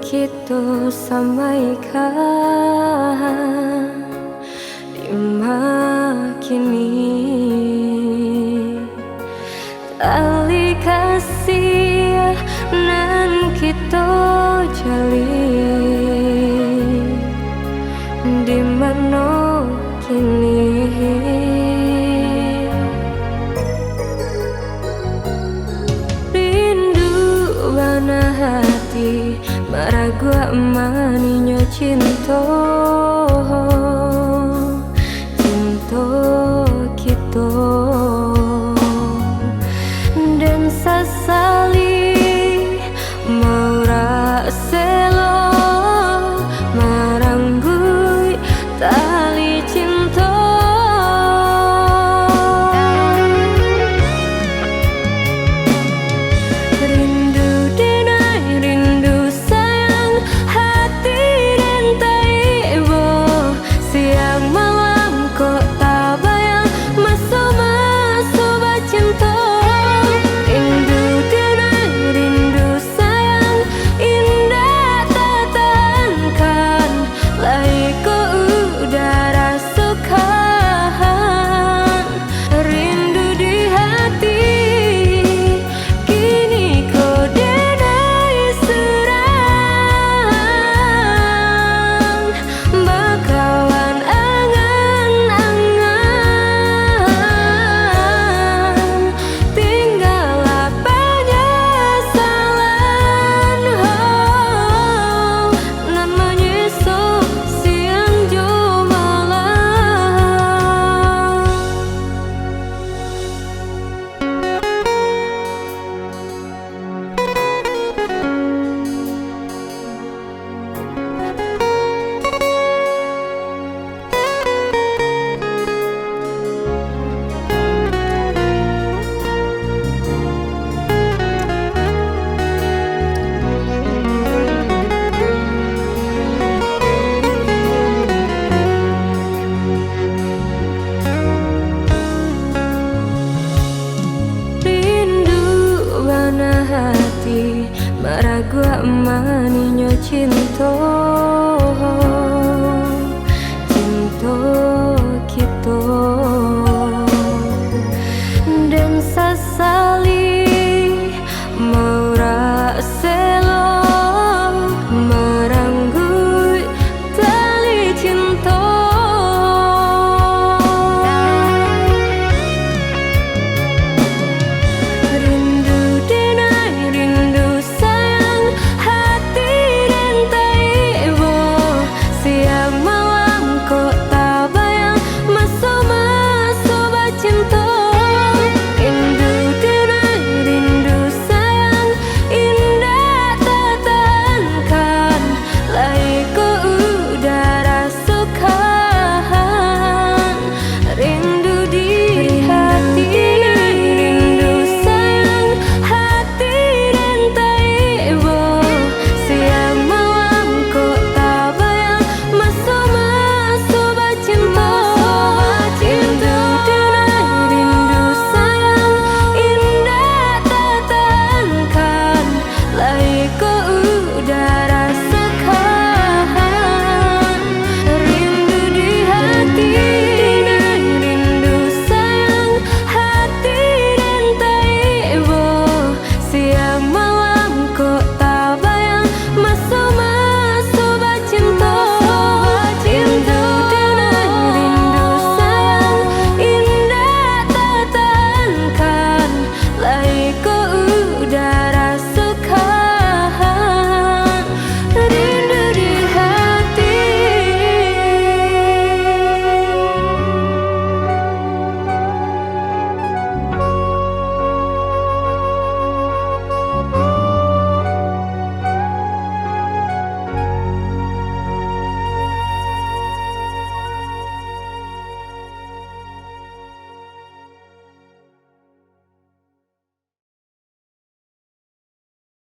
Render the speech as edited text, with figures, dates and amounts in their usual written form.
kita sampaikan di kini. Tali kasih nan kita jalin di mana kini. Rindu bana hati maragu maninya cinta kita dan sasali maura selo maranggui tali cinta. Rindu denai rindu sayang hati dan taibo siang malam kok tak bayang masa-masa bercinta. Rindu denai rindu sayang indah tak tahankan laiku udara sukaan. Rindu di hati kini kau denai serang bakawan angan-angan tinggal penyesalan nan menyesal siang jo malam. Rindu bana hati maragu maninya cinta